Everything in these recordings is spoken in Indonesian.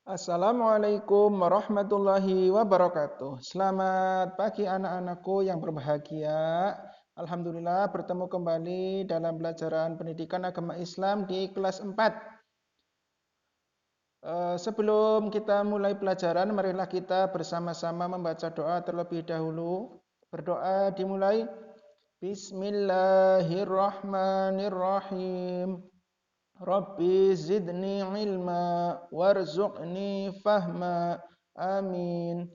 Assalamualaikum warahmatullahi wabarakatuh. Selamat pagi anak-anakku yang berbahagia. Alhamdulillah bertemu kembali dalam pelajaran pendidikan agama Islam di kelas 4. Sebelum kita mulai pelajaran, marilah kita bersama-sama membaca doa terlebih dahulu. Berdoa dimulai. Bismillahirrahmanirrahim. Rabbi zidni ilma warzuqni fahma. Amin.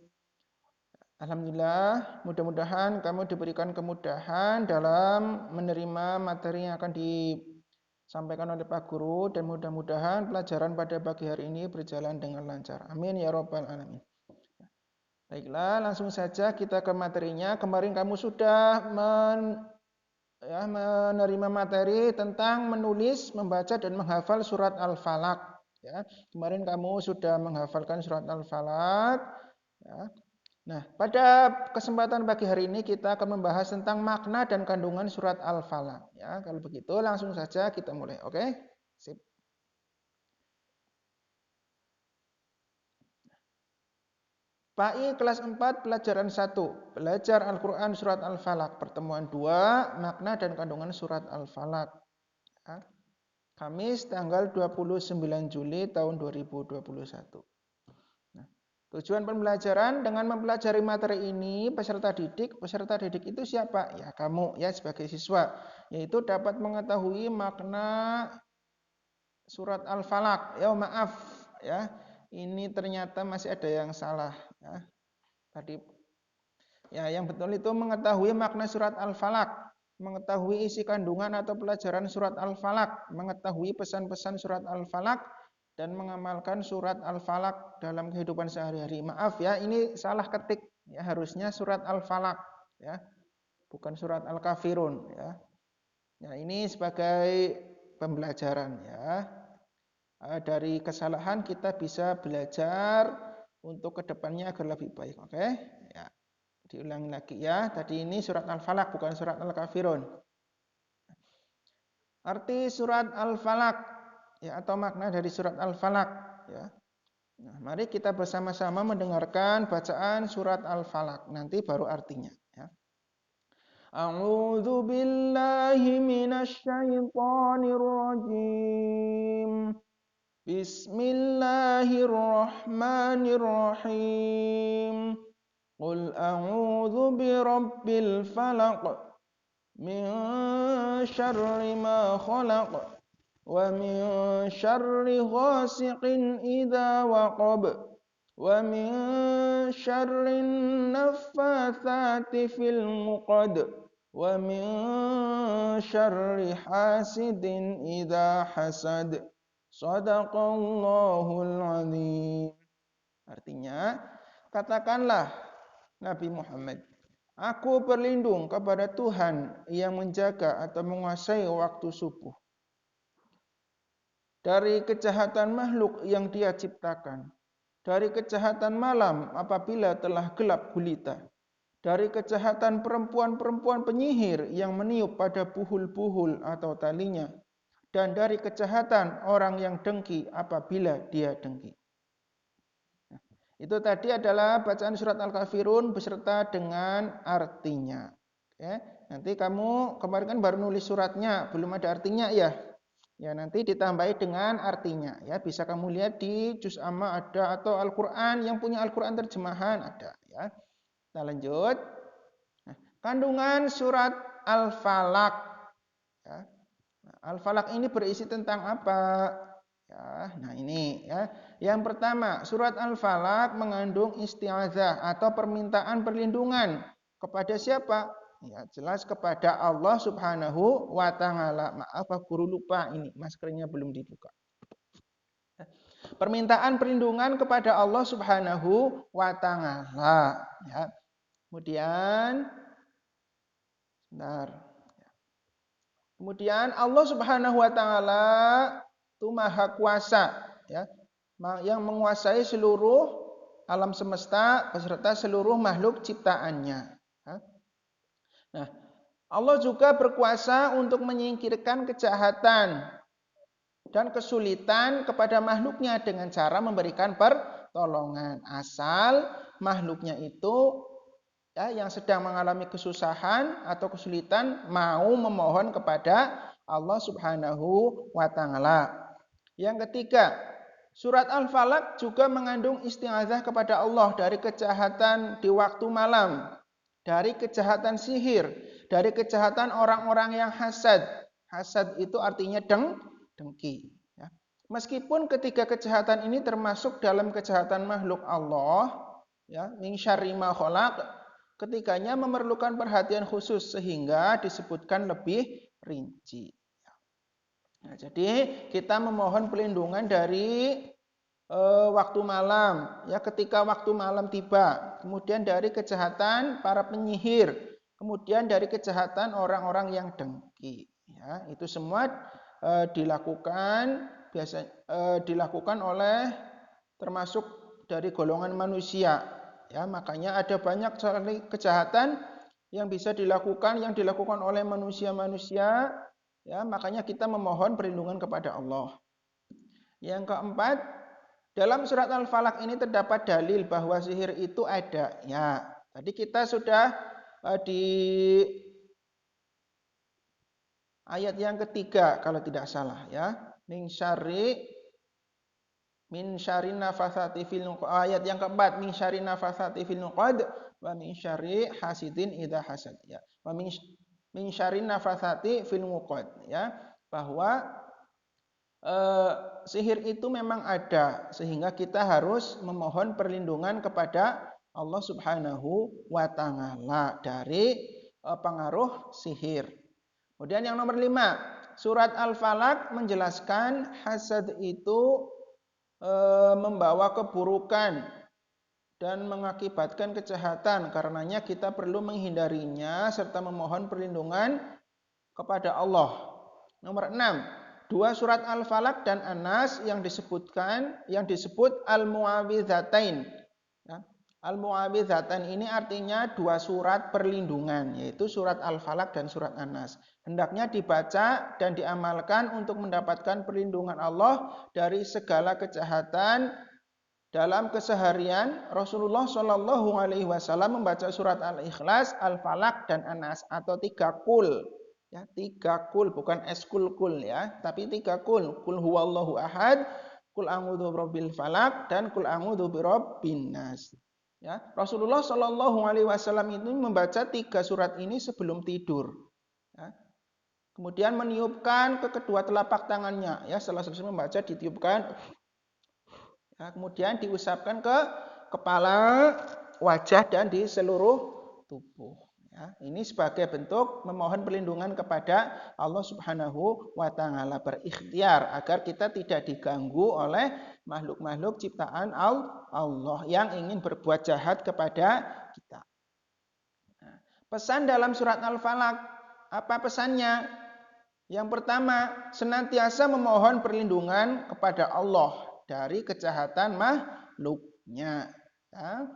Alhamdulillah, mudah-mudahan kamu diberikan kemudahan dalam menerima materi yang akan disampaikan oleh Pak Guru dan mudah-mudahan pelajaran pada pagi hari ini berjalan dengan lancar. Amin ya rabbal alamin. Baiklah, langsung saja kita ke materinya. Kemarin kamu sudah menerima materi tentang menulis, membaca dan menghafal surat Al-Falaq. Ya, kemarin kamu sudah menghafalkan surat Al-Falaq. Ya. Nah, pada kesempatan pagi hari ini kita akan membahas tentang makna dan kandungan surat Al-Falaq. Ya, kalau begitu langsung saja kita mulai. Oke? Sip. PAI kelas 4 pelajaran 1. Belajar Al-Qur'an surat Al-Falaq. Pertemuan 2, makna dan kandungan surat Al-Falaq. Ya. Kamis tanggal 29 Juli tahun 2021. Nah, tujuan pembelajaran dengan mempelajari materi ini, peserta didik itu siapa? Ya kamu ya sebagai siswa, yaitu dapat mengetahui makna surat Al-Falaq. Ya maaf ya, ini ternyata masih ada yang salah ya. Tadi ya yang betul itu mengetahui makna surat Al-Falaq, mengetahui isi kandungan atau pelajaran surat Al-Falaq, mengetahui pesan-pesan surat Al-Falaq dan mengamalkan surat Al-Falaq dalam kehidupan sehari-hari. Maaf ya, ini salah ketik ya, harusnya surat Al-Falaq ya, bukan surat Al-Kafirun ya. Ya, ini sebagai pembelajaran ya. Dari kesalahan kita bisa belajar untuk kedepannya agar lebih baik. Oke? Ya. Diulangi lagi ya. Tadi ini surat Al-Falaq bukan surat Al-Kafirun. Arti surat Al-Falaq ya atau makna dari surat Al-Falaq ya. Nah, mari kita bersama-sama mendengarkan bacaan surat Al-Falaq. Nanti baru artinya ya. A'udzu billahi minasy syaithanir rajim. Bismillahirrahmanirrahim. Qul a'udzu birabbil falaq min syarri ma khalaq wa min syarri ghasiqin idza waqab wa min syarri naffatsati fil 'uqad wa min syarri hasidin idza hasad. Shadaqallahul azim. Artinya, katakanlah Nabi Muhammad, aku berlindung kepada Tuhan yang menjaga atau menguasai waktu subuh, dari kejahatan makhluk yang Dia ciptakan, dari kejahatan malam apabila telah gelap gulita, dari kejahatan perempuan-perempuan penyihir yang meniup pada buhul-buhul atau talinya, dan dari kejahatan orang yang dengki apabila dia dengki. Nah, itu tadi adalah bacaan surat Al-Kafirun beserta dengan artinya. Oke, nanti kamu kemarin kan baru nulis suratnya, belum ada artinya ya. Ya nanti ditambahi dengan artinya. Ya bisa kamu lihat di juz amma ada atau Al-Quran yang punya Al-Quran terjemahan ada. Ya, kita lanjut. Nah, kandungan surat Al-Falaq. Ya. Al-Falaq ini berisi tentang apa? Ya, nah ini ya. Yang pertama, surat Al-Falaq mengandung isti'adzah atau permintaan perlindungan kepada siapa? Ya, jelas kepada Allah Subhanahu wa taala. Maaf, Pak Guru lupa ini, maskernya belum dibuka. Permintaan perlindungan kepada Allah Subhanahu wa taala, ya. Kemudian sebentar. Kemudian Allah Subhanahu wa taala itu Maha Kuasa ya, yang menguasai seluruh alam semesta beserta seluruh makhluk ciptaannya. Nah, Allah juga berkuasa untuk menyingkirkan kejahatan dan kesulitan kepada makhluknya dengan cara memberikan pertolongan. Asal makhluknya itu ya, yang sedang mengalami kesusahan atau kesulitan mau memohon kepada Allah Subhanahu wa taala. Yang ketiga, surat Al-Falaq juga mengandung isti'adzah kepada Allah dari kejahatan di waktu malam, dari kejahatan sihir, dari kejahatan orang-orang yang hasad. Hasad itu artinya dengki. Ya. Meskipun ketiga kejahatan ini termasuk dalam kejahatan makhluk Allah, ya, min syarri ma khalaq, ketiganya memerlukan perhatian khusus sehingga disebutkan lebih rinci. Nah, jadi kita memohon perlindungan dari waktu malam, ya ketika waktu malam tiba, kemudian dari kejahatan para penyihir, kemudian dari kejahatan orang-orang yang dengki. Ya, itu semua dilakukan oleh termasuk dari golongan manusia. Ya, makanya ada banyak kejahatan yang bisa dilakukan oleh manusia-manusia. Ya, makanya kita memohon perlindungan kepada Allah. Yang keempat, dalam surat Al-Falaq ini terdapat dalil bahwa sihir itu ada. Ya, tadi kita sudah di ayat yang ketiga kalau tidak salah ya. Min syarri nafatsati fil uqad. Ayat yang keempat, min syarri nafatsati fil uqad wa min syarri hasidin idza hasad. Ya. Wa min syarri nafatsati fil uqad, ya, bahwa sihir itu memang ada, sehingga kita harus memohon perlindungan kepada Allah Subhanahu wa taala dari pengaruh sihir. Kemudian yang nomor 5, surat Al-Falaq menjelaskan hasad itu membawa keburukan dan mengakibatkan kejahatan. Karenanya kita perlu menghindarinya serta memohon perlindungan kepada Allah. Nomor 6, dua surat Al-Falaq dan An-Nas yang disebut Al-Mu'awwidzatain. Ya. Al-Mu'awwidzatain ini artinya dua surat perlindungan, yaitu surat Al-Falaq dan surat An-Nas. Hendaknya dibaca dan diamalkan untuk mendapatkan perlindungan Allah dari segala kejahatan. Dalam keseharian, Rasulullah Shallallahu Alaihi Wasallam membaca surat Al-Ikhlas, Al-Falaq dan An-Nas atau 3 kul. Ya, 3 kul, bukan eskul-kul ya, tapi 3 kul. Kul huwallahu ahad, kul a'udzu birabbil falaq, dan kul a'udzu birabbin nas. Ya, Rasulullah Shallallahu Alaihi Wasallam ini membaca 3 surat ini sebelum tidur. Ya. Kemudian meniupkan ke kedua telapak tangannya. Ya, setelah selesai membaca ditiupkan. Ya, kemudian diusapkan ke kepala, wajah, dan di seluruh tubuh. Ya, ini sebagai bentuk memohon perlindungan kepada Allah Subhanahu wa taala, berikhtiar agar kita tidak diganggu oleh makhluk-makhluk ciptaan Allah yang ingin berbuat jahat kepada kita. Nah, pesan dalam surat Al-Falaq, apa pesannya? Yang pertama, senantiasa memohon perlindungan kepada Allah dari kejahatan makhluknya. Ya.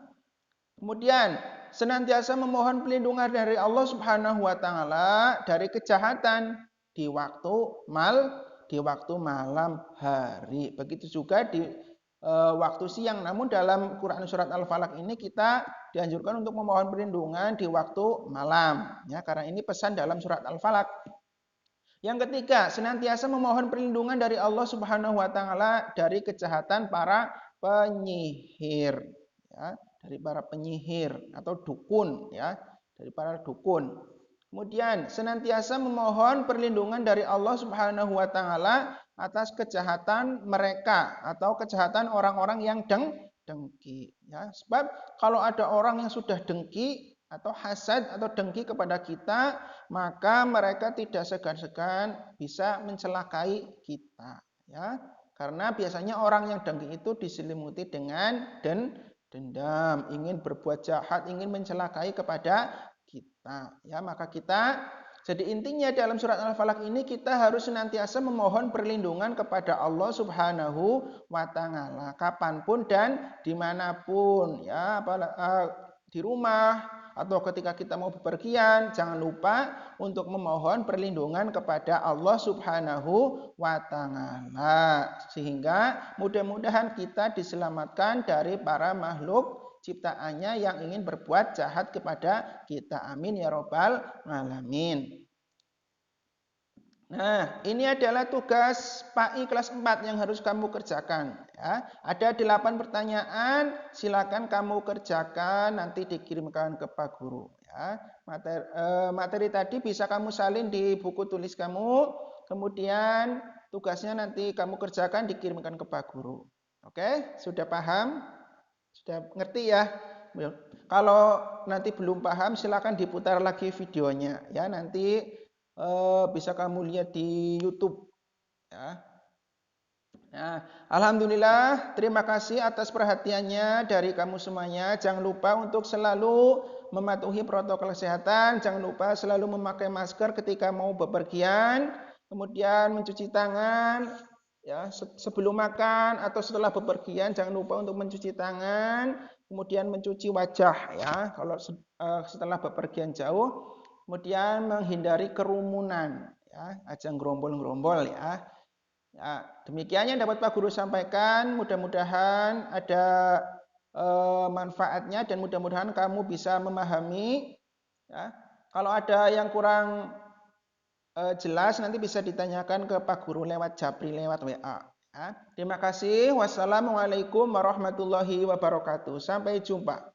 Kemudian senantiasa memohon perlindungan dari Allah Subhanahu wa taala dari kejahatan di waktu malam hari. Begitu juga di waktu siang. Namun dalam Quran surat Al-Falaq ini kita dianjurkan untuk memohon perlindungan di waktu malam. Ya, karena ini pesan dalam surat Al-Falaq. Yang ketiga, senantiasa memohon perlindungan dari Allah Subhanahu wa taala dari kejahatan para penyihir, ya, dari para penyihir atau dukun, ya, dari para dukun. Kemudian senantiasa memohon perlindungan dari Allah Subhanahu wa taala atas kejahatan mereka atau kejahatan orang-orang yang dengki, ya. Sebab kalau ada orang yang sudah dengki atau hasad atau dengki kepada kita, maka mereka tidak segan-segan bisa mencelakai kita, ya. Karena biasanya orang yang dengki itu diselimuti dengan dendam, ingin berbuat jahat, ingin mencelakai kepada kita, ya. Maka kita, jadi intinya dalam surat Al-Falaq ini kita harus senantiasa memohon perlindungan kepada Allah Subhanahu wa taala kapanpun dan dimanapun, ya, di rumah, atau ketika kita mau bepergian, jangan lupa untuk memohon perlindungan kepada Allah Subhanahu wa taala. Sehingga mudah-mudahan kita diselamatkan dari para makhluk ciptaannya yang ingin berbuat jahat kepada kita. Amin ya robbal alamin. Nah, ini adalah tugas PAI kelas 4 yang harus kamu kerjakan. Ya. Ada 8 pertanyaan, silakan kamu kerjakan, nanti dikirimkan ke Pak Guru. Ya. Materi tadi bisa kamu salin di buku tulis kamu, kemudian tugasnya nanti kamu kerjakan, dikirimkan ke Pak Guru. Oke, sudah paham? Sudah ngerti ya? Kalau nanti belum paham, silakan diputar lagi videonya. Ya, nanti bisa kamu lihat di YouTube. Ya. Nah, alhamdulillah, terima kasih atas perhatiannya dari kamu semuanya. Jangan lupa untuk selalu mematuhi protokol kesehatan. Jangan lupa selalu memakai masker ketika mau bepergian. Kemudian mencuci tangan. Ya, sebelum makan atau setelah bepergian jangan lupa untuk mencuci tangan. Kemudian mencuci wajah. Ya, kalau setelah bepergian jauh. Kemudian menghindari kerumunan, ya, ajang gerombol-gerombol ya. Ya, demikian yang dapat Pak Guru sampaikan. Mudah-mudahan ada manfaatnya dan mudah-mudahan kamu bisa memahami. Ya. Kalau ada yang kurang jelas nanti bisa ditanyakan ke Pak Guru lewat Japri, lewat WA. Ya. Terima kasih. Wassalamualaikum warahmatullahi wabarakatuh. Sampai jumpa.